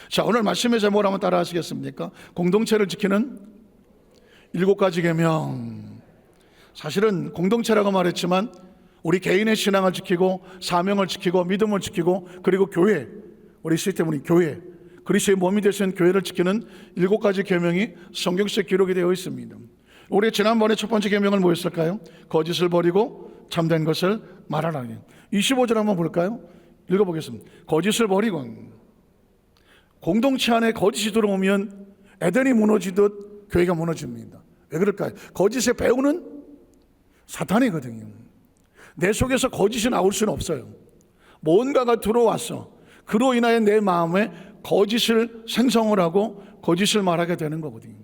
자, 오늘 말씀의 제목을 한번 따라 하시겠습니까? 공동체를 지키는 7가지 계명. 사실은 공동체라고 말했지만 우리 개인의 신앙을 지키고 사명을 지키고 믿음을 지키고 그리고 교회, 우리 시스템 교회, 그리스도의 몸이 되신 교회를 지키는 7가지 계명이 성경시에 기록이 되어 있습니다. 우리 지난번에 첫 번째 계명은 뭐였을까요? 거짓을 버리고 참된 것을 말하라. 25절 한번 볼까요? 읽어보겠습니다. 거짓을 버리고. 공동체 안에 거짓이 들어오면 에덴이 무너지듯 교회가 무너집니다. 왜 그럴까요? 거짓의 배후는 사탄이거든요. 내 속에서 거짓이 나올 수는 없어요. 뭔가가 들어왔어. 그로 인하여 내 마음에 거짓을 생성을 하고 거짓을 말하게 되는 거거든요.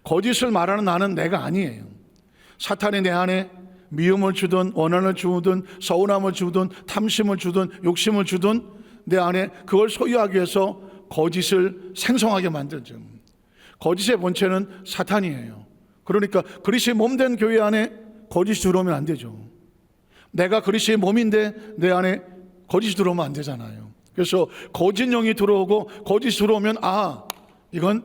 거짓을 말하는 나는 내가 아니에요. 사탄이 내 안에 미움을 주든 원한을 주든 서운함을 주든 탐심을 주든 욕심을 주든 내 안에 그걸 소유하기 위해서 거짓을 생성하게 만들죠. 거짓의 본체는 사탄이에요. 그러니까 그리스도의 몸된 교회 안에 거짓이 들어오면 안 되죠. 내가 그리스도의 몸인데 내 안에 거짓이 들어오면 안 되잖아요. 그래서 거짓 영이 들어오고 거짓이 들어오면 이건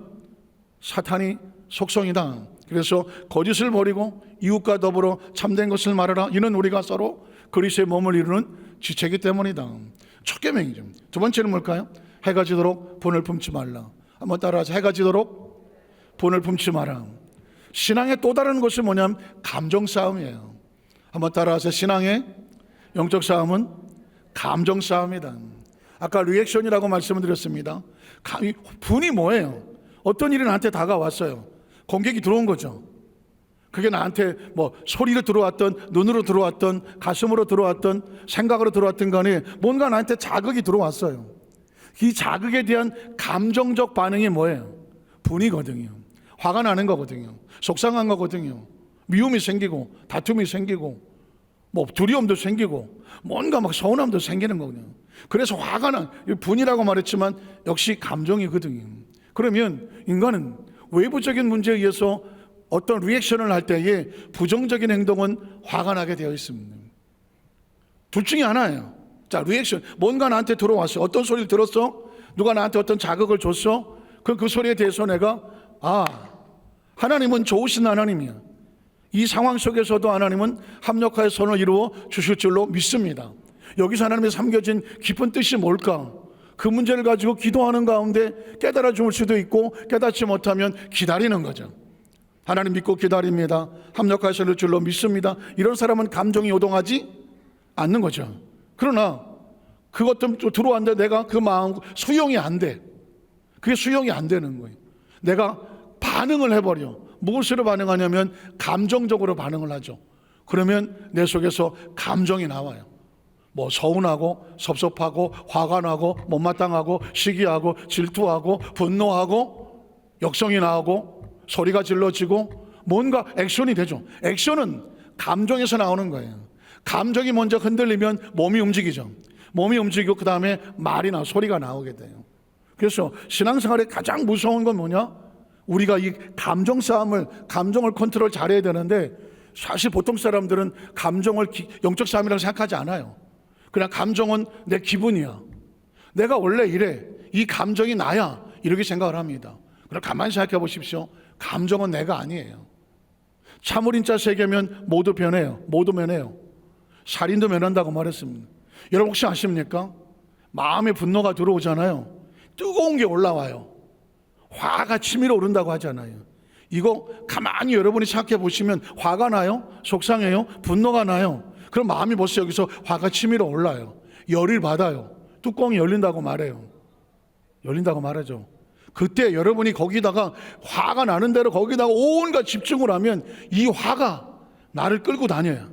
사탄이 속성이다. 그래서 거짓을 버리고 이웃과 더불어 참된 것을 말하라. 이는 우리가 서로 그리스도의 몸을 이루는 지체이기 때문이다. 첫 계명이죠. 두 번째는 뭘까요? 해가 지도록 분을 품지 말라. 한번 따라하자. 해가 지도록 분을 품지 마라. 신앙의 또 다른 것이 뭐냐면 감정 싸움이에요. 한번 따라하세요. 신앙의 영적 싸움은 감정 싸움이다. 아까 리액션이라고 말씀을 드렸습니다. 분이 뭐예요? 어떤 일이 나한테 다가왔어요. 공격이 들어온 거죠. 그게 나한테 소리로 들어왔던 눈으로 들어왔던 가슴으로 들어왔던 생각으로 들어왔던 간에 뭔가 나한테 자극이 들어왔어요. 이 자극에 대한 감정적 반응이 뭐예요? 분이거든요. 화가 나는 거거든요. 속상한 거거든요. 미움이 생기고 다툼이 생기고 두려움도 생기고 뭔가 서운함도 생기는 거거든요. 그래서 화가 나 분이라고 말했지만 역시 감정이거든요. 그러면 인간은 외부적인 문제에 의해서 어떤 리액션을 할 때에 부정적인 행동은 화가 나게 되어 있습니다. 둘 중에 하나예요. 자, 리액션. 뭔가 나한테 들어왔어. 어떤 소리를 들었어? 누가 나한테 어떤 자극을 줬어? 그 소리에 대해서 내가 하나님은 좋으신 하나님이야. 이 상황 속에서도 하나님은 합력하여 선을 이루어 주실 줄로 믿습니다. 여기서 하나님의 삼겨진 깊은 뜻이 뭘까? 그 문제를 가지고 기도하는 가운데 깨달아 줄 수도 있고 깨닫지 못하면 기다리는 거죠. 하나님 믿고 기다립니다. 합력하실 줄로 믿습니다. 이런 사람은 감정이 요동하지 않는 거죠. 그러나 그것도 들어왔는데 내가 그 마음 수용이 안 돼. 그게 수용이 안 되는 거예요. 내가 반응을 해버려. 무엇으로 반응하냐면 감정적으로 반응을 하죠. 그러면 내 속에서 감정이 나와요. 서운하고 섭섭하고 화가 나고 못마땅하고 시기하고 질투하고 분노하고 역성이 나오고 소리가 질러지고 뭔가 액션이 되죠. 액션은 감정에서 나오는 거예요. 감정이 먼저 흔들리면 몸이 움직이죠. 몸이 움직이고 그 다음에 말이나 소리가 나오게 돼요. 그래서 신앙생활에 가장 무서운 건 뭐냐? 우리가 이 감정 싸움을, 감정을 컨트롤 잘해야 되는데 사실 보통 사람들은 감정을 영적 싸움이라고 생각하지 않아요. 그냥 감정은 내 기분이야. 내가 원래 이래. 이 감정이 나야. 이렇게 생각을 합니다. 그럼 가만히 생각해 보십시오. 감정은 내가 아니에요. 참을인 자 세 개면 모두 변해요. 모두 면해요. 살인도 면한다고 말했습니다. 여러분 혹시 아십니까? 마음에 분노가 들어오잖아요. 뜨거운 게 올라와요. 화가 치밀어 오른다고 하잖아요. 이거 가만히 여러분이 생각해 보시면 화가 나요? 속상해요? 분노가 나요? 그럼 마음이 벌써 여기서 화가 치밀어 올라요. 열을 받아요. 뚜껑이 열린다고 말해요. 열린다고 말하죠. 그때 여러분이 거기다가 화가 나는 대로 거기다가 온갖 집중을 하면 이 화가 나를 끌고 다녀요.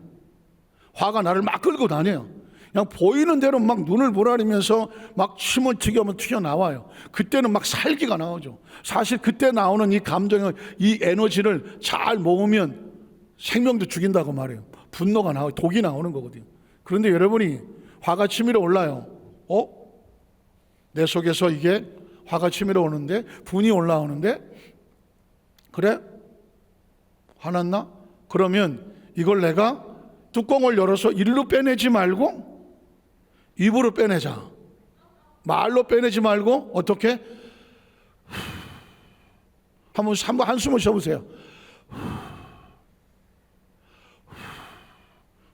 화가 나를 막 끌고 다녀요. 그냥 보이는 대로 막 눈을 부라리면서 막 침을 튀겨면 튀어나와요. 그때는 막 살기가 나오죠. 사실 그때 나오는 이 감정을, 이 에너지를 잘 모으면 생명도 죽인다고 말해요. 분노가 나와요. 독이 나오는 거거든요. 그런데 여러분이 화가 치밀어 올라요. 내 속에서 이게 화가 치밀어 오는데, 분이 올라오는데, 그래? 화났나? 그러면 이걸 내가 뚜껑을 열어서 일로 빼내지 말고 입으로 빼내자. 말로 빼내지 말고 어떻게? 한번 한숨을 쉬어보세요.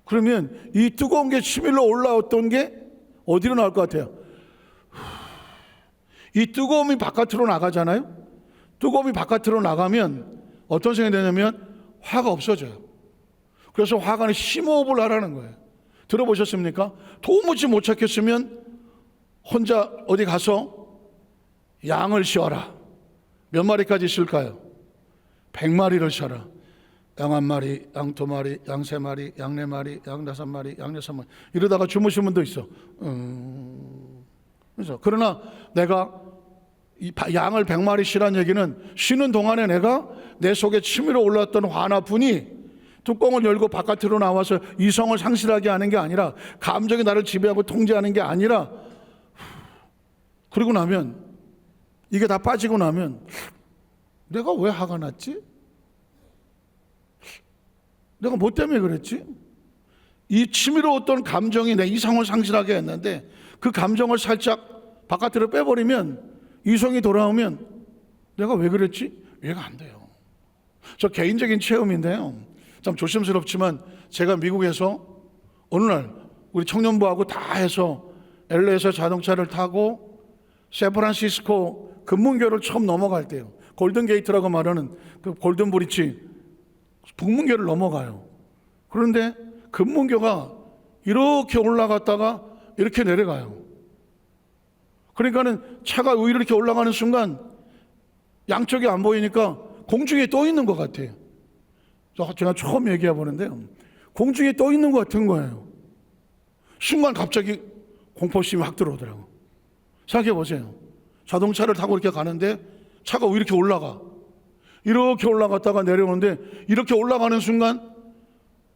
그러면 이 뜨거운 게 치밀러 올라왔던 게 어디로 나올 것 같아요? 이 뜨거움이 바깥으로 나가잖아요. 뜨거움이 바깥으로 나가면 어떤 생각이 되냐면 화가 없어져요. 그래서 화관에 심호흡을 하라는 거예요. 들어보셨습니까? 도무지 못 찾겠으면 혼자 어디 가서 양을 씌워라. 몇 마리까지 쉴까요? 100마리를 씌워라. 양 1마리, 양 2마리, 양 3마리, 양 4마리, 양 5마리, 양 6마리. 이러다가 주무신 분도 있어. 그래서 그러나 내가 이 양을 100마리 쉬란 얘기는 쉬는 동안에 내가 내 속에 치밀어 올랐던 화나 분이 뚜껑을 열고 바깥으로 나와서 이성을 상실하게 하는 게 아니라, 감정이 나를 지배하고 통제하는 게 아니라, 그리고 나면 이게 다 빠지고 나면 내가 왜 화가 났지? 내가 뭐 때문에 그랬지? 이 치밀어왔던 감정이 내 이성을 상실하게 했는데 그 감정을 살짝 바깥으로 빼버리면, 이성이 돌아오면 내가 왜 그랬지? 이해가 안 돼요. 저 개인적인 체험인데요, 참 조심스럽지만 제가 미국에서 어느 날 우리 청년부하고 다 해서 LA에서 자동차를 타고 샌프란시스코 금문교를 처음 넘어갈 때요, 골든게이트라고 말하는 그 골든 브릿지 북문교를 넘어가요. 그런데 금문교가 이렇게 올라갔다가 이렇게 내려가요. 그러니까는 차가 위로 이렇게 올라가는 순간 양쪽이 안 보이니까 공중에 떠 있는 것 같아요. 제가 처음 얘기해 보는데요, 공중에 떠 있는 것 같은 거예요. 순간 갑자기 공포심이 확 들어오더라고요. 생각해 보세요. 자동차를 타고 이렇게 가는데 차가 왜 이렇게 올라가? 이렇게 올라갔다가 내려오는데, 이렇게 올라가는 순간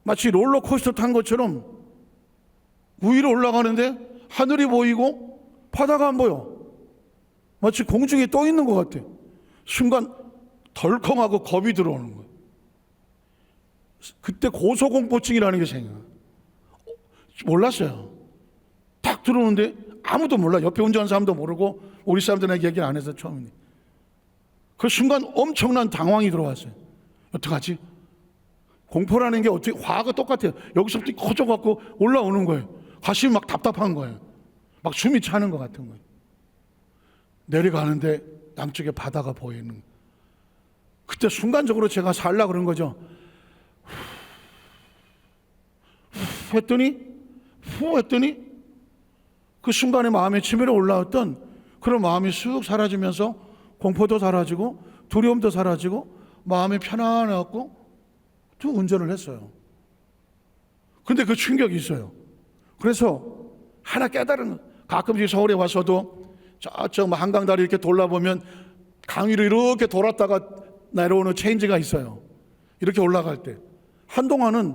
마치 롤러코스터 탄 것처럼 위로 올라가는데 하늘이 보이고 바다가 안 보여. 마치 공중에 떠 있는 것 같아. 순간 덜컹하고 겁이 들어오는 거예요. 그때 고소공포증이라는 게 생겨요. 몰랐어요. 딱 들어오는데 아무도 몰라. 옆에 운전하는 사람도 모르고 우리 사람들에게 얘기를 안 해서 처음이니. 그 순간 엄청난 당황이 들어왔어요. 어떡하지? 공포라는 게 어떻게, 화가 똑같아요. 여기서부터 커져갖고 올라오는 거예요. 가슴이 막 답답한 거예요. 막 숨이 차는 것 같은 거예요. 내려가는데 양쪽에 바다가 보이는 거예요. 그때 순간적으로 제가 살라 그런 거죠. 했더니 그 순간에 마음에 치밀어 올라왔던 그런 마음이 쑥 사라지면서 공포도 사라지고 두려움도 사라지고 마음이 편안해갖고 또 운전을 했어요. 근데 그 충격이 있어요. 그래서 하나 깨달은 거, 가끔씩 서울에 와서도 저쪽 한강다리 이렇게 돌아보면 강 위로 이렇게 돌았다가 내려오는 체인지가 있어요. 이렇게 올라갈 때 한동안은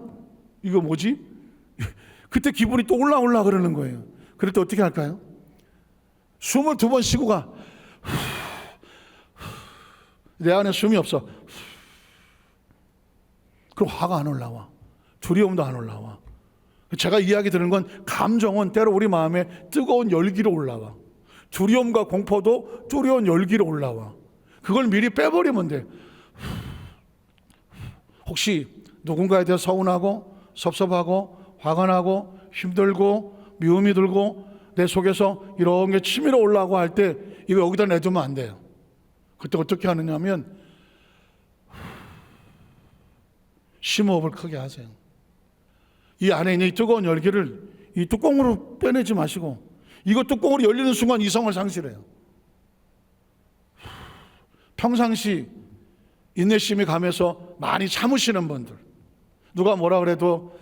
이거 뭐지? 그때 기분이 또 올라 그러는 거예요. 그럴 때 어떻게 할까요? 숨을 2번 쉬고 가. 내 안에 숨이 없어. 그럼 화가 안 올라와. 두려움도 안 올라와. 제가 이야기 드리는 건, 감정은 때로 우리 마음에 뜨거운 열기로 올라와. 두려움과 공포도 뜨거운 열기로 올라와. 그걸 미리 빼버리면 돼. 혹시 누군가에 대해 서운하고 섭섭하고 화가 나고 힘들고 미움이 들고 내 속에서 이런 게 치밀어 올라오고 할 때 이거 여기다 내두면 안 돼요. 그때 어떻게 하느냐 하면 심호흡을 크게 하세요. 이 안에 있는 이 뜨거운 열기를 이 뚜껑으로 빼내지 마시고, 이거 뚜껑으로 열리는 순간 이성을 상실해요. 평상시 인내심이 감해서 많이 참으시는 분들, 누가 뭐라 그래도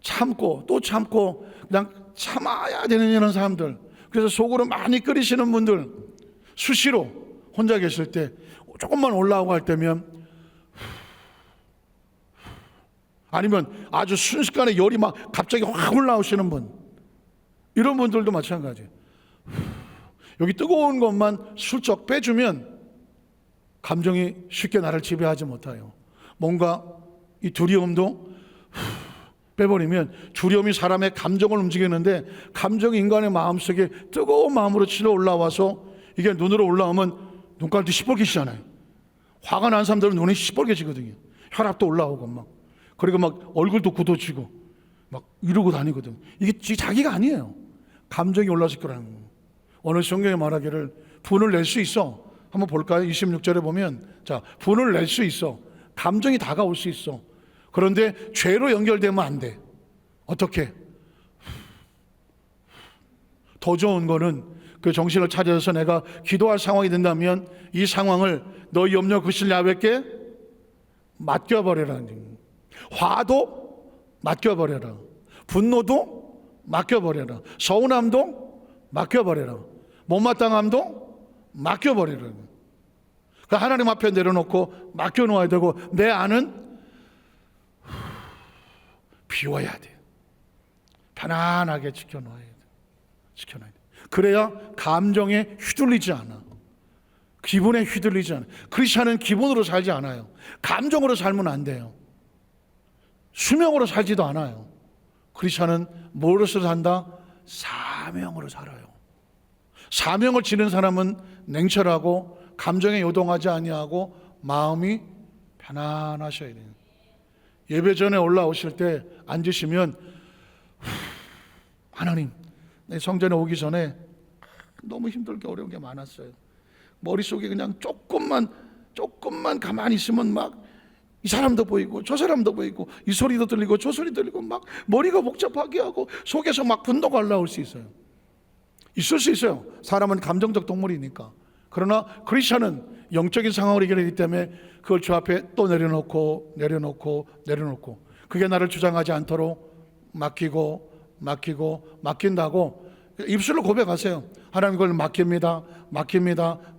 참고 또 참고 그냥 참아야 되는 이런 사람들, 그래서 속으로 많이 끓이시는 분들, 수시로 혼자 계실 때 조금만 올라오고 할 때면, 아니면 아주 순식간에 열이 막 갑자기 확 올라오시는 분, 이런 분들도 마찬가지예요. 여기 뜨거운 것만 슬쩍 빼주면 감정이 쉽게 나를 지배하지 못해요. 뭔가 이 두려움도 빼버리면, 두려움이 사람의 감정을 움직이는데 감정이 인간의 마음속에 뜨거운 마음으로 치러 올라와서 이게 눈으로 올라오면 눈깔도 시뻘개지잖아요. 화가 난 사람들은 눈이 시뻘개지거든요. 혈압도 올라오고 막, 그리고 막 얼굴도 굳어지고 막 이러고 다니거든. 이게 자기가 아니에요. 감정이 올라서 그러는 거예요. 오늘 성경에 말하기를 분을 낼 수 있어. 한번 볼까요? 26절에 보면, 자, 분을 낼 수 있어. 감정이 다가올 수 있어. 그런데 죄로 연결되면 안 돼. 어떻게? 더 좋은 거는 그 정신을 차려서 내가 기도할 상황이 된다면 이 상황을 너희 염려 그실 야훼께 맡겨버려라. 화도 맡겨버려라. 분노도 맡겨버려라. 서운함도 맡겨버려라. 못마땅함도 맡겨버려라. 그 하나님 앞에 내려놓고 맡겨놓아야 되고, 내 안은 비워야 돼. 편안하게 지켜놔야 돼. 지켜놔야 돼. 그래야 감정에 휘둘리지 않아. 기분에 휘둘리지 않아. 크리스찬은 기분으로 살지 않아요. 감정으로 살면 안 돼요. 수명으로 살지도 않아요. 크리스찬은 뭐로서 산다? 사명으로 살아요. 사명을 지는 사람은 냉철하고 감정에 요동하지 아니하고 마음이 편안하셔야 돼요. 예배 전에 올라오실 때 앉으시면, 하나님, 내 성전에 오기 전에 너무 힘들게 어려운 게 많았어요. 머릿속에 그냥 조금만 가만히 있으면 막 이 사람도 보이고 저 사람도 보이고 이 소리도 들리고 저 소리 들리고 막 머리가 복잡하게 하고 속에서 막 분노가 올라올 수 있어요. 있을 수 있어요. 사람은 감정적 동물이니까. 그러나 크리스천은 영적인 상황을 이겨내기 때문에 그걸 주 앞에 또 내려놓고 그게 나를 주장하지 않도록 맡긴다고 입술로 고백하세요. 하나님, 그걸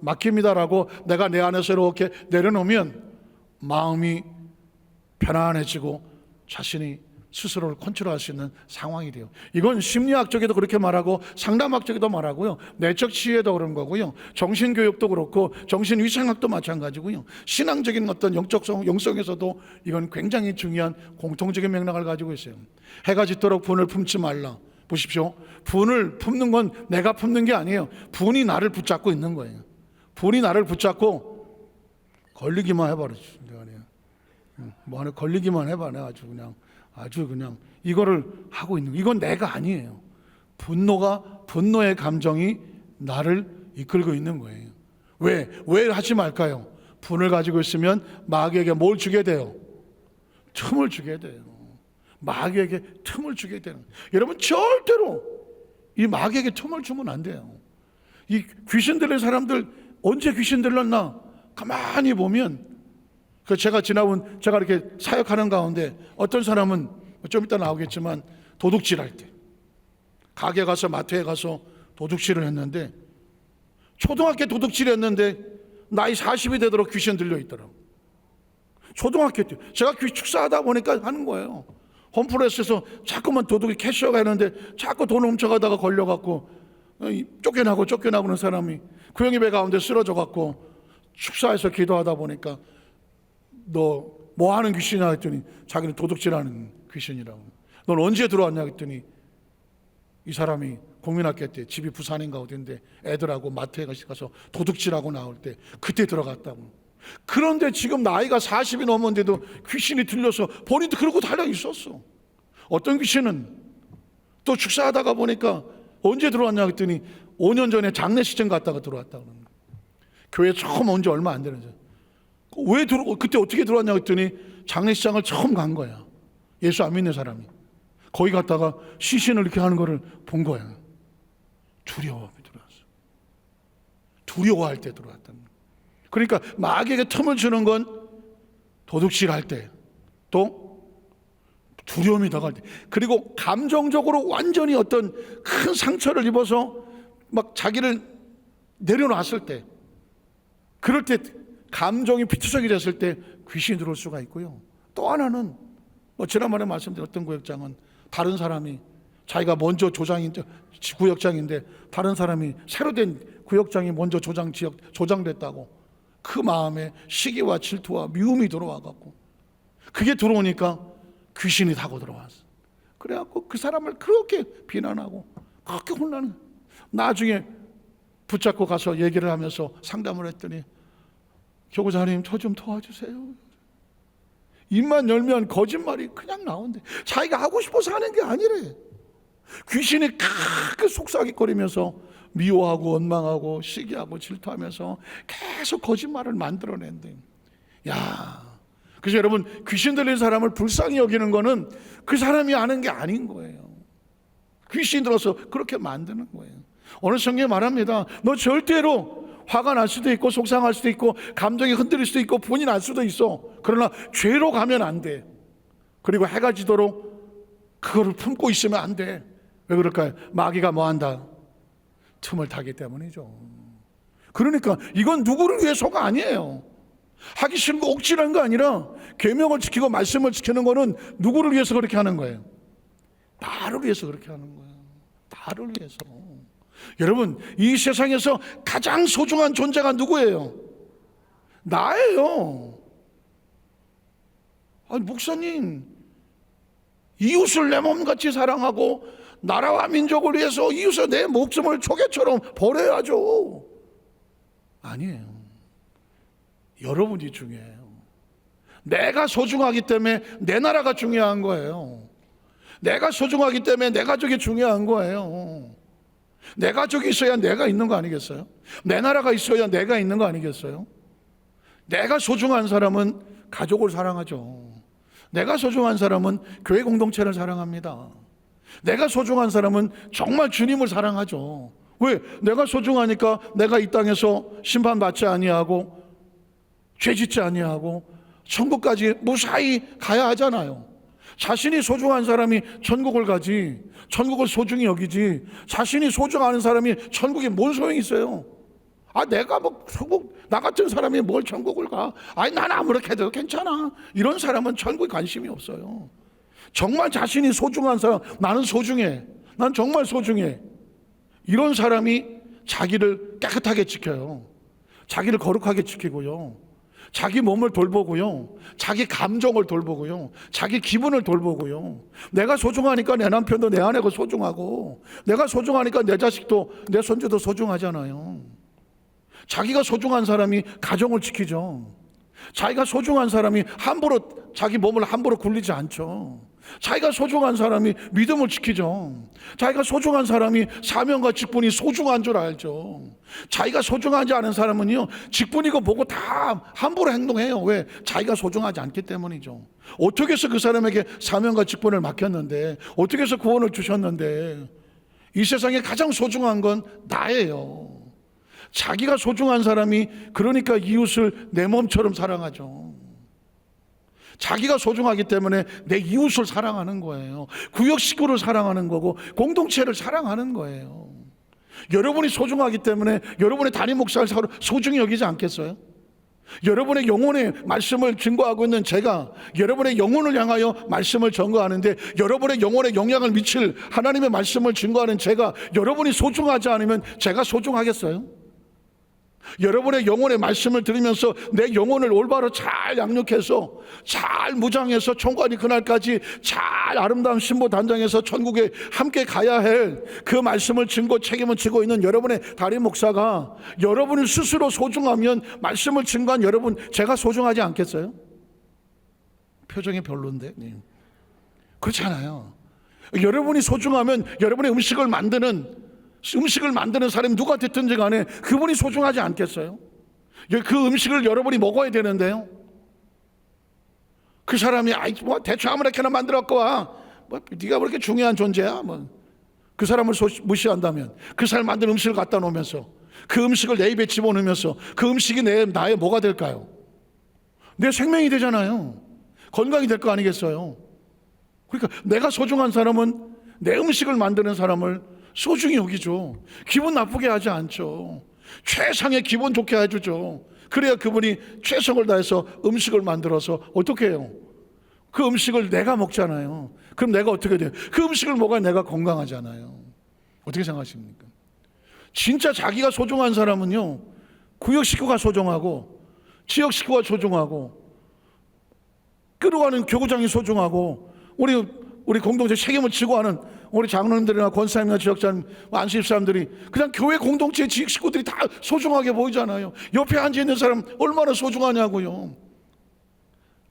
맡깁니다라고 내가 내 안에서 이렇게 내려놓으면 마음이 편안해지고 자신이 스스로를 컨트롤할 수 있는 상황이 돼요. 이건 심리학적에도 그렇게 말하고 상담학적에도 말하고요, 내적 치유에도 그런 거고요, 정신교육도 그렇고 정신위생학도 마찬가지고요, 신앙적인 어떤 영성에서도 이건 굉장히 중요한 공통적인 맥락을 가지고 있어요. 해가 짓도록 분을 품지 말라. 보십시오. 분을 품는 건 내가 품는 게 아니에요. 분이 나를 붙잡고 있는 거예요. 분이 나를 붙잡고 걸리기만 해버리지. 뭐 하나 걸리기만 해봐. 내가 아주 그냥 이거를 하고 있는, 이건 내가 아니에요. 분노의 감정이 나를 이끌고 있는 거예요. 왜 하지 말까요? 분을 가지고 있으면 마귀에게 뭘 주게 돼요? 틈을 주게 돼요. 마귀에게 틈을 주게 되는. 여러분, 절대로 이 마귀에게 틈을 주면 안 돼요. 이 귀신 들린 사람들 언제 귀신 들렸나 가만히 보면, 제가 이렇게 사역하는 가운데 어떤 사람은 좀 이따 나오겠지만 도둑질할 때 가게 가서 마트에 가서 도둑질을 했는데, 초등학교 도둑질했는데 나이 40이 되도록 귀신 들려 있더라고요. 초등학교 때 제가 축사하다 보니까 하는 거예요. 홈플러스에서 자꾸만 도둑이 캐셔가 했는데 자꾸 돈 훔쳐가다가 걸려갖고 쫓겨나고 그런 사람이 구형예배 가운데 쓰러져갖고 축사에서 기도하다 보니까 너 뭐 하는 귀신이냐 했더니 자기는 도둑질하는 귀신이라고. 넌 언제 들어왔냐 했더니 이 사람이 국민학교 때 집이 부산인가 어딘데 애들하고 마트에 가서 도둑질하고 나올 때 그때 들어갔다고. 그런데 지금 나이가 40이 넘었는데도 귀신이 들려서 본인도 그러고 달려 있었어. 어떤 귀신은 또 축사하다가 보니까 언제 들어왔냐 했더니 5년 전에 장례식장 갔다가 들어왔다고. 교회 처음 온 지 얼마 안 되는 거죠. 그때 어떻게 들어왔냐 했더니 장례식장을 처음 간 거야. 예수 안 믿는 사람이. 거기 갔다가 시신을 이렇게 하는 거를 본 거야. 두려워하게 들어왔어. 두려워할 때 들어왔다는 거야. 그러니까 마귀에게 틈을 주는 건 도둑질할 때, 또 두려움이 다가올 때, 그리고 감정적으로 완전히 어떤 큰 상처를 입어서 막 자기를 내려놨을 때, 그럴 때 감정이 피투성이 됐을 때 귀신이 들어올 수가 있고요. 또 하나는 지난번에 말씀드렸던 구역장은 다른 사람이, 자기가 먼저 구역장인데 다른 사람이 새로 된 구역장이 먼저 조장됐다고 그 마음에 시기와 질투와 미움이 들어와갖고, 그게 들어오니까 귀신이 타고 들어왔어. 그래갖고 그 사람을 그렇게 비난하고 그렇게 혼나는. 나중에 붙잡고 가서 얘기를 하면서 상담을 했더니 교구장님 저 좀 도와주세요. 입만 열면 거짓말이 그냥 나온대. 자기가 하고 싶어서 하는 게 아니래. 귀신이 크게 속삭이거리면서 미워하고 원망하고 시기하고 질투하면서 계속 거짓말을 만들어낸대. 야, 그래서 여러분, 귀신 들린 사람을 불쌍히 여기는 거는 그 사람이 아는 게 아닌 거예요. 귀신 들어서 그렇게 만드는 거예요. 오늘 성경에 말합니다. 너 절대로 화가 날 수도 있고 속상할 수도 있고 감정이 흔들릴 수도 있고 분이 날 수도 있어. 그러나 죄로 가면 안 돼. 그리고 해가 지도록 그거를 품고 있으면 안 돼. 왜 그럴까요? 마귀가 뭐한다? 틈을 타기 때문이죠. 그러니까 이건 누구를 위해서가 아니에요. 하기 싫은 거 억지라는 거 아니라 계명을 지키고 말씀을 지키는 거는 누구를 위해서 그렇게 하는 거예요? 나를 위해서 그렇게 하는 거예요. 나를 위해서. 여러분, 이 세상에서 가장 소중한 존재가 누구예요? 나예요. 아니, 목사님, 이웃을 내 몸같이 사랑하고 나라와 민족을 위해서 이웃의 내 목숨을 조개처럼 버려야죠. 아니에요. 여러분이 중요해요. 내가 소중하기 때문에 내 나라가 중요한 거예요. 내가 소중하기 때문에 내 가족이 중요한 거예요. 내 가족이 있어야 내가 있는 거 아니겠어요? 내 나라가 있어야 내가 있는 거 아니겠어요? 내가 소중한 사람은 가족을 사랑하죠. 내가 소중한 사람은 교회 공동체를 사랑합니다. 내가 소중한 사람은 정말 주님을 사랑하죠. 왜? 내가 소중하니까 내가 이 땅에서 심판받지 아니하고 죄짓지 아니하고 천국까지 무사히 가야 하잖아요. 자신이 소중한 사람이 천국을 가지, 천국을 소중히 여기지, 자신이 소중한 사람이 천국에 뭔 소용이 있어요? 아, 내가 뭐 천국, 나 같은 사람이 뭘 천국을 가? 아니, 난 아무렇게 해도 괜찮아. 이런 사람은 천국에 관심이 없어요. 정말 자신이 소중한 사람, 나는 소중해, 난 정말 소중해, 이런 사람이 자기를 깨끗하게 지켜요. 자기를 거룩하게 지키고요, 자기 몸을 돌보고요, 자기 감정을 돌보고요, 자기 기분을 돌보고요. 내가 소중하니까 내 남편도 내 아내가 소중하고, 내가 소중하니까 내 자식도 내 손주도 소중하잖아요. 자기가 소중한 사람이 가정을 지키죠. 자기가 소중한 사람이 함부로 자기 몸을 함부로 굴리지 않죠. 자기가 소중한 사람이 믿음을 지키죠. 자기가 소중한 사람이 사명과 직분이 소중한 줄 알죠. 자기가 소중하지 않은 사람은요, 직분이고 뭐고 다 함부로 행동해요. 왜? 자기가 소중하지 않기 때문이죠. 어떻게 해서 그 사람에게 사명과 직분을 맡겼는데, 어떻게 해서 구원을 주셨는데, 이 세상에 가장 소중한 건 나예요. 자기가 소중한 사람이 그러니까 이웃을 내 몸처럼 사랑하죠. 자기가 소중하기 때문에 내 이웃을 사랑하는 거예요. 구역 식구를 사랑하는 거고 공동체를 사랑하는 거예요. 여러분이 소중하기 때문에 여러분의 담임 목사를 소중히 여기지 않겠어요? 여러분의 영혼의 말씀을 증거하고 있는 제가 여러분의 영혼을 향하여 말씀을 전거하는데, 여러분의 영혼에 영향을 미칠 하나님의 말씀을 증거하는 제가 여러분이 소중하지 않으면 제가 소중하겠어요? 여러분의 영혼의 말씀을 들으면서 내 영혼을 올바로 잘 양육해서 잘 무장해서 총괄이 그날까지 잘 아름다운 신부 단장해서 천국에 함께 가야 할 그 말씀을 증거 책임을 지고 있는 여러분의 담임 목사가 여러분을 스스로 소중하면 말씀을 증거한 여러분, 제가 소중하지 않겠어요? 표정이 별론데? 그렇지 않아요. 여러분이 소중하면 여러분의 음식을 만드는 사람이 누가 됐든지 간에 그분이 소중하지 않겠어요? 그 음식을 여러분이 먹어야 되는데요, 그 사람이 뭐 대충 아무렇게나 만들어 갖고 와, 뭐 네가 그렇게 중요한 존재야, 뭐 그 사람을 무시한다면 그 사람 만든 음식을 갖다 놓으면서 그 음식을 내 입에 집어넣으면서 그 음식이 나의 뭐가 될까요? 내 생명이 되잖아요. 건강이 될 거 아니겠어요? 그러니까 내가 소중한 사람은 내 음식을 만드는 사람을 소중히 여기죠. 기분 나쁘게 하지 않죠. 최상의 기분 좋게 해주죠. 그래야 그분이 최선을 다해서 음식을 만들어서 어떻게 해요? 그 음식을 내가 먹잖아요. 그럼 내가 어떻게 돼요? 그 음식을 먹어야 내가 건강하잖아요. 어떻게 생각하십니까? 진짜 자기가 소중한 사람은요, 구역 식구가 소중하고 지역 식구가 소중하고 끌어가는 교구장이 소중하고 우리 우리 공동체 책임을 지고 하는 우리 장로님들이나 권사님이나 지역장, 안수집 사람들이 그냥 교회 공동체 지역 식구들이 다 소중하게 보이잖아요. 옆에 앉아있는 사람 얼마나 소중하냐고요.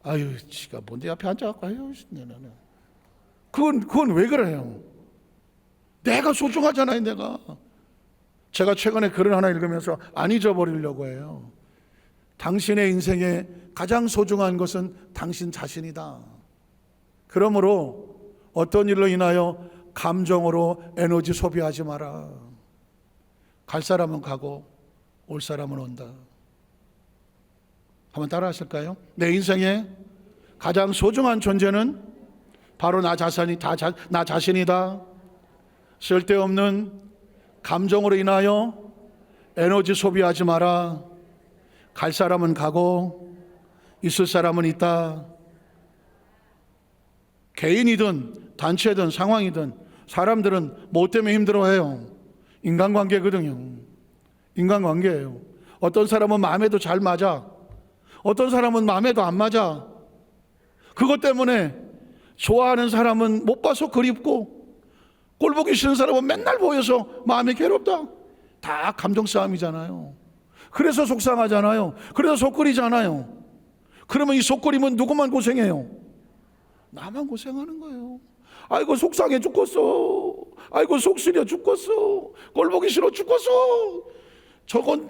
아유, 지가 뭔데 옆에 앉아갖고 아유, 그건 왜 그래요? 내가 소중하잖아요, 내가. 제가 최근에 글을 하나 읽으면서 안 잊어버리려고 해요. 당신의 인생에 가장 소중한 것은 당신 자신이다. 그러므로 어떤 일로 인하여 감정으로 에너지 소비하지 마라. 갈 사람은 가고 올 사람은 온다. 한번 따라 하실까요? 내 인생에 가장 소중한 존재는 바로 나 자신이다. 쓸데없는 감정으로 인하여 에너지 소비하지 마라. 갈 사람은 가고 있을 사람은 있다. 개인이든 단체든 상황이든 사람들은 뭐 때문에 힘들어해요? 인간관계거든요. 인간관계예요. 어떤 사람은 마음에도 잘 맞아. 어떤 사람은 마음에도 안 맞아. 그것 때문에 좋아하는 사람은 못 봐서 그립고 꼴 보기 싫은 사람은 맨날 보여서 마음이 괴롭다. 다 감정 싸움이잖아요. 그래서 속상하잖아요. 그래서 속끓이잖아요. 그러면 이 속끓이면 누구만 고생해요? 나만 고생하는 거예요. 아이고 속상해 죽겠어. 아이고 속 쓰려 죽겠어. 꼴 보기 싫어 죽겠어. 저건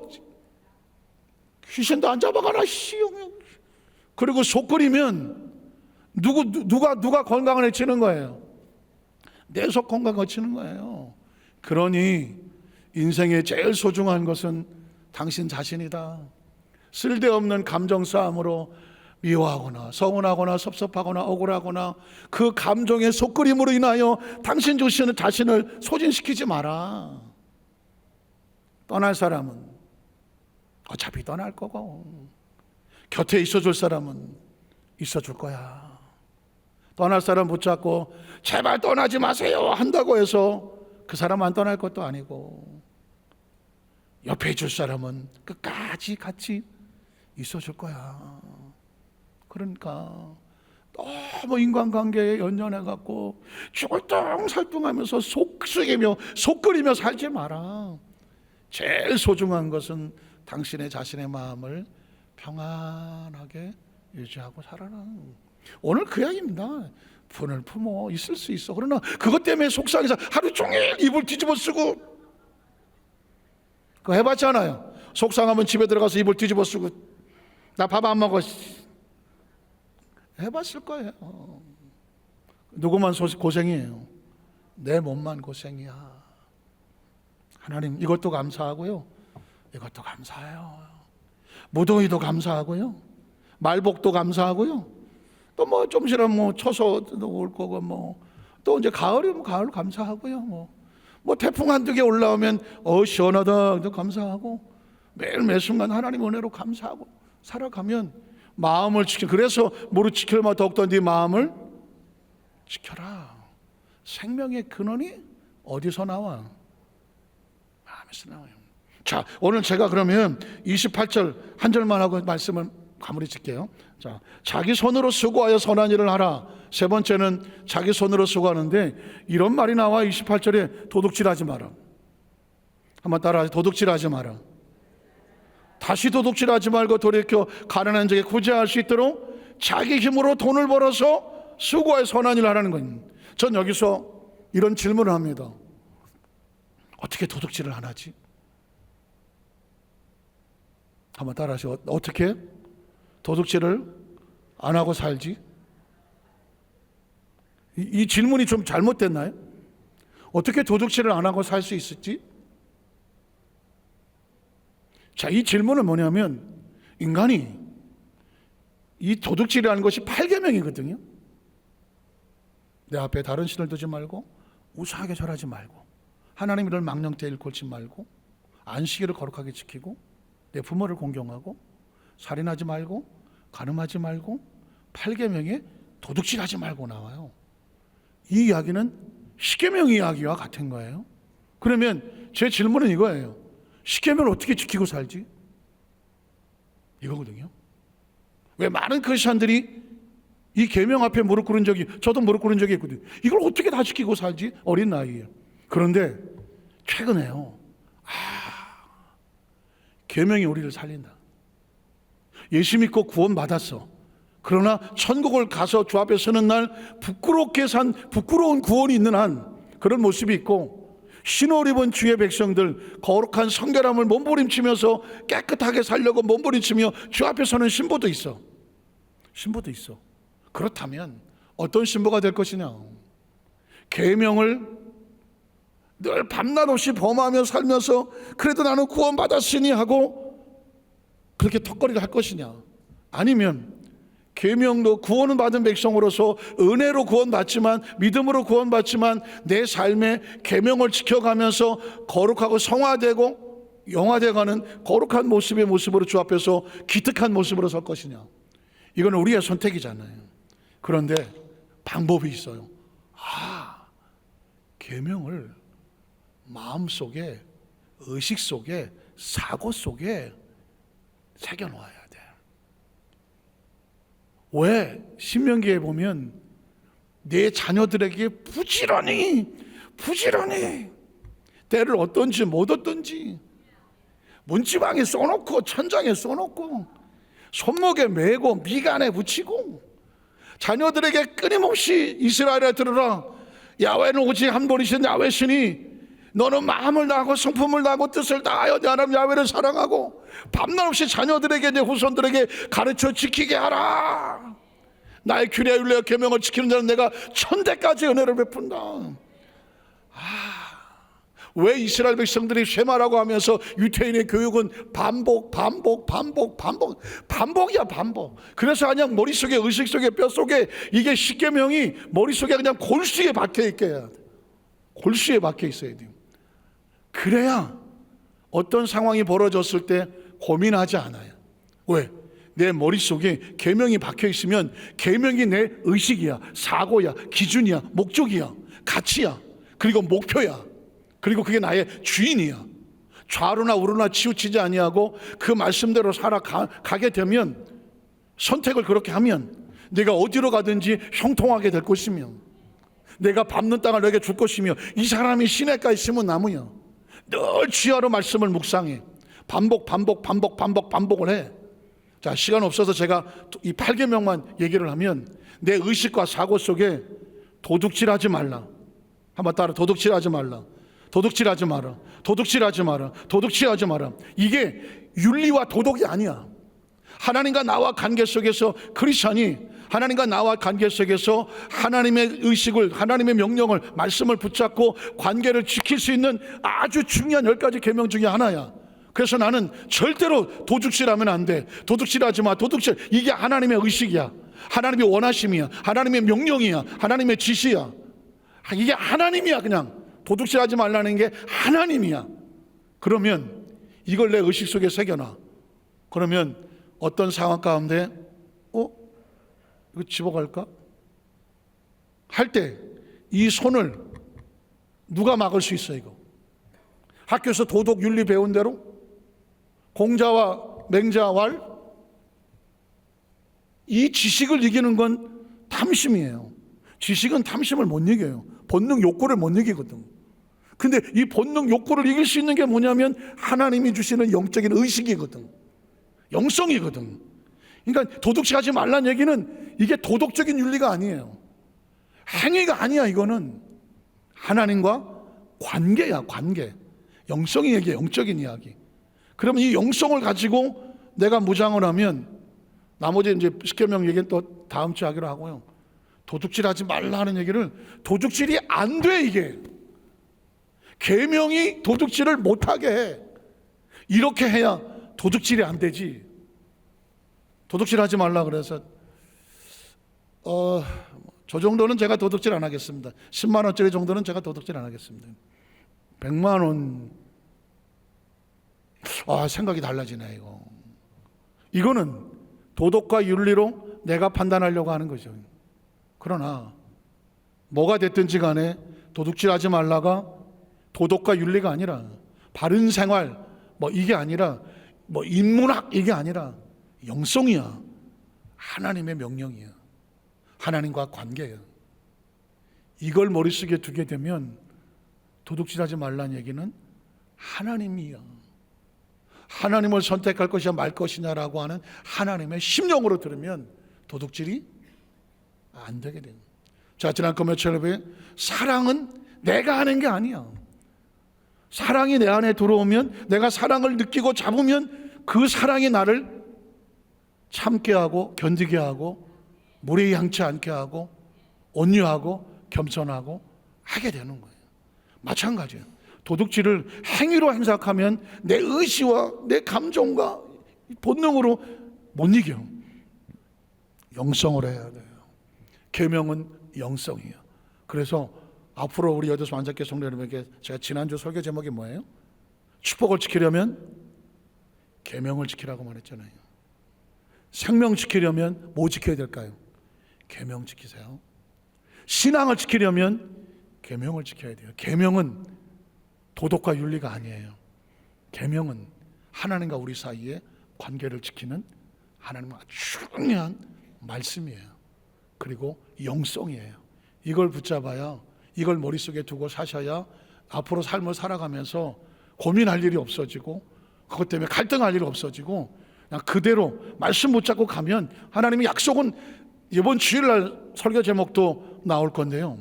귀신도 안 잡아가라 씨. 그리고 속끓이면 누가 건강을 해치는 거예요? 내 속 건강을 해치는 거예요. 그러니 인생에 제일 소중한 것은 당신 자신이다. 쓸데없는 감정 싸움으로 미워하거나 서운하거나 섭섭하거나 억울하거나 그 감정의 속끓임으로 인하여 당신 자신을 소진시키지 마라. 떠날 사람은 어차피 떠날 거고 곁에 있어줄 사람은 있어줄 거야. 떠날 사람 붙잡고 제발 떠나지 마세요 한다고 해서 그 사람 안 떠날 것도 아니고 옆에 있을 사람은 끝까지 같이 있어줄 거야. 그러니까 너무 인간관계에 연연해갖고 쫄뚱살뚱하면서 속쓰이며 속끓이며 살지 마라. 제일 소중한 것은 당신의 자신의 마음을 평안하게 유지하고 살아라. 오늘 그 이야기입니다. 분을 품어 있을 수 있어. 그러나 그것 때문에 속상해서 하루 종일 이불 뒤집어 쓰고 그거 해봤잖아요. 속상하면 집에 들어가서 이불 뒤집어 쓰고 나 밥 안 먹어. 해봤을 거예요. 누구만 고생이에요? 내 몸만 고생이야. 하나님 이것도 감사하고요. 이것도 감사해요. 무더위도 감사하고요. 말복도 감사하고요. 또 뭐 좀 있으면 뭐 처소도 올 거고 또 이제 가을이면 가을 감사하고요. 뭐 태풍 한두 개 올라오면 시원하다 감사하고 매일 매 순간 하나님 은혜로 감사하고 살아가면 마음을 그래서 무릇 지켜마 더욱더 네 마음을 지켜라. 생명의 근원이 어디서 나와? 마음에서 나와요. 자, 오늘 제가 그러면 28절 한 절만 하고 말씀을 마무리 짓게요. 자, 자기 손으로 수고하여 선한 일을 하라. 세 번째는 자기 손으로 수고하는데 이런 말이 나와. 28절에 도둑질하지 마라. 한번 따라하세요. 도둑질하지 마라. 다시 도둑질하지 말고 돌이켜 가난한 자에게 구제할 수 있도록 자기 힘으로 돈을 벌어서 수고하여 선한 일을 하라는 겁니다. 전 여기서 이런 질문을 합니다. 어떻게 도둑질을 안 하지? 한번 따라하세요. 어떻게 도둑질을 안 하고 살지? 이 질문이 좀 잘못됐나요? 어떻게 도둑질을 안 하고 살 수 있을지? 자, 이 질문은 뭐냐면 인간이 이 도둑질이라는 것이 8계명이거든요. 내 앞에 다른 신을 두지 말고 우상하게 절하지 말고 하나님 이를 망령되이 일컫지 말고 안식일을 거룩하게 지키고 내 부모를 공경하고 살인하지 말고 간음하지 말고 8계명에 도둑질하지 말고 나와요. 이 이야기는 10계명 이야기와 같은 거예요. 그러면 제 질문은 이거예요. 10계명을 어떻게 지키고 살지? 이거거든요. 왜 많은 크리스천들이 이 계명 앞에 무릎 꿇은 적이, 저도 무릎 꿇은 적이 있거든요. 이걸 어떻게 다 지키고 살지? 어린 나이에. 그런데 최근에요, 계명이 우리를 살린다. 예수 믿고 구원 받았어. 그러나 천국을 가서 주 앞에 서는 날 부끄럽게 산 부끄러운 구원이 있는 한 그런 모습이 있고, 신을 입은 주의 백성들 거룩한 성결함을 몸부림치면서 깨끗하게 살려고 몸부림치며 주 앞에 서는 신부도 있어. 신부도 있어. 그렇다면 어떤 신부가 될 것이냐? 계명을 늘 밤낮 없이 범하며 살면서 그래도 나는 구원받았으니 하고 그렇게 턱걸이를 할 것이냐? 아니면 계명도 구원은 받은 백성으로서 은혜로 구원받지만, 믿음으로 구원받지만 내 삶에 계명을 지켜가면서 거룩하고 성화되고 영화되어가는 거룩한 모습의 모습으로 주 앞에서 기특한 모습으로 설 것이냐? 이건 우리의 선택이잖아요. 그런데 방법이 있어요. 계명을 마음속에, 의식 속에, 사고 속에 새겨놓아야 돼. 왜? 신명기에 보면 내 자녀들에게 부지런히 때를 얻든지 못 얻든지 문지방에 써놓고 천장에 써놓고 손목에 메고 미간에 붙이고, 자녀들에게 끊임없이 이스라엘에 들으라, 야훼는 오직 한 분이신 야훼시니 너는 마음을 다하고 성품을 다하고 뜻을 다하여 내 하나님 야훼를 사랑하고 밤낮 없이 자녀들에게, 내 후손들에게 가르쳐 지키게 하라. 나의 규례와 율례와 계명을 지키는 자는 내가 천대까지 은혜를 베푼다. 왜 이스라엘 백성들이 쇠마라고 하면서 유태인의 교육은 반복이야, 반복. 그래서 그냥 머릿속에, 의식 속에, 뼛속에 이게 십계명이 머릿속에 그냥 골수에 박혀있게 해야 돼. 골수에 박혀 있어야 돼요. 그래야 어떤 상황이 벌어졌을 때 고민하지 않아요. 왜? 내 머릿속에 계명이 박혀 있으면 계명이 내 의식이야, 사고야, 기준이야, 목적이야, 가치야, 그리고 목표야. 그리고 그게 나의 주인이야. 좌로나 우로나 치우치지 아니하고 그 말씀대로 살아가게 되면, 선택을 그렇게 하면 내가 어디로 가든지 형통하게 될 것이며, 내가 밟는 땅을 내게 줄 것이며, 이 사람이 시냇가에 심은 나무야. 늘 주야로 말씀을 묵상해. 반복을 해. 자, 시간 없어서 제가 이 8계명만 얘기를 하면, 내 의식과 사고 속에 도둑질하지 말라. 한번 따라, 도둑질하지 말라. 도둑질하지 마라. 도둑질하지 마라. 도둑질하지 마라. 이게 윤리와 도덕이 아니야. 하나님과 나와 관계 속에서, 크리스천이 하나님과 나와 관계 속에서 하나님의 의식을, 하나님의 명령을, 말씀을 붙잡고 관계를 지킬 수 있는 아주 중요한 10가지 계명 중에 하나야. 그래서 나는 절대로 도둑질하면 안 돼. 도둑질하지 마. 도둑질, 이게 하나님의 의식이야. 하나님의 원하심이야. 하나님의 명령이야. 하나님의 지시야. 이게 하나님이야. 그냥 도둑질하지 말라는 게 하나님이야. 그러면 이걸 내 의식 속에 새겨놔. 그러면 어떤 상황 가운데 이거 집어갈까? 할 때 이 손을 누가 막을 수 있어? 이거 학교에서 도덕 윤리 배운 대로 공자와 맹자왈, 이 지식을 이기는 건 탐심이에요. 지식은 탐심을 못 이겨요. 본능 욕구를 못 이기거든. 근데 이 본능 욕구를 이길 수 있는 게 뭐냐면 하나님이 주시는 영적인 의식이거든. 영성이거든. 그러니까 도둑질하지 말라는 얘기는 이게 도덕적인 윤리가 아니에요. 행위가 아니야. 이거는 하나님과 관계야, 관계. 영성이 얘기해, 영적인 이야기. 그러면 이 영성을 가지고 내가 무장을 하면, 나머지 이제 십계명 얘기는 또 다음 주에 하기로 하고요. 도둑질하지 말라 하는 얘기를, 도둑질이 안 돼. 이게 계명이 도둑질을 못하게 해. 이렇게 해야 도둑질이 안 되지. 도둑질하지 말라 그래서 저 정도는 제가 도둑질 안 하겠습니다. 10만 원짜리 정도는 제가 도둑질 안 하겠습니다. 100만 원, 생각이 달라지네. 이거는 도덕과 윤리로 내가 판단하려고 하는 거죠. 그러나 뭐가 됐든지 간에 도둑질하지 말라가 도덕과 윤리가 아니라, 바른 생활 이게 아니라, 인문학 이게 아니라 영성이야. 하나님의 명령이야. 하나님과 관계예요. 이걸 머릿속에 두게 되면 도둑질하지 말라는 얘기는 하나님이야. 하나님을 선택할 것이냐 말 것이냐라고 하는 하나님의 심령으로 들으면 도둑질이 안 되게 돼요. 자, 지난 금요일에 사랑은 내가 하는 게 아니야. 사랑이 내 안에 들어오면, 내가 사랑을 느끼고 잡으면 그 사랑이 나를 참게 하고 견디게 하고 무례히 향치 않게 하고 온유하고 겸손하고 하게 되는 거예요. 마찬가지예요. 도둑질을 행위로 생각하면 내 의지와 내 감정과 본능으로 못 이겨. 영성으로 해야 돼요. 계명은 영성이에요. 그래서 앞으로 우리 여덟 완전케 성도 여러분에게 제가 지난주 설교 제목이 뭐예요? 축복을 지키려면 계명을 지키라고 말했잖아요. 생명 지키려면 뭐 지켜야 될까요? 계명 지키세요. 신앙을 지키려면 계명을 지켜야 돼요. 계명은 도덕과 윤리가 아니에요. 계명은 하나님과 우리 사이의 관계를 지키는 하나님과 중요한 말씀이에요. 그리고 영성이에요. 이걸 붙잡아야, 이걸 머릿속에 두고 사셔야 앞으로 삶을 살아가면서 고민할 일이 없어지고 그것 때문에 갈등할 일이 없어지고 그냥 그대로 말씀 붙잡고 가면, 하나님의 약속은 이번 주일날 설교 제목도 나올 건데요,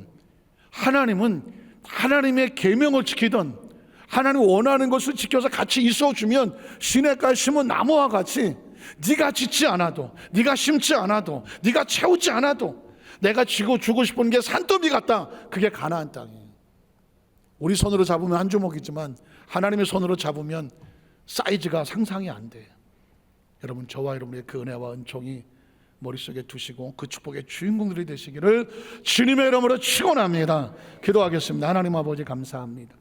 하나님은 하나님의 계명을 지키던, 하나님 원하는 것을 지켜서 같이 있어주면 시냇가에 심은 나무와 같이 네가 짓지 않아도, 네가 심지 않아도, 네가 채우지 않아도 내가 주고 싶은 게 산더미 같다. 그게 가나안 땅이에요. 우리 손으로 잡으면 한 주먹이지만 하나님의 손으로 잡으면 사이즈가 상상이 안 돼요. 여러분, 저와 여러분의 그 은혜와 은총이 머릿속에 두시고 그 축복의 주인공들이 되시기를 주님의 이름으로 축원합니다. 기도하겠습니다. 하나님 아버지 감사합니다.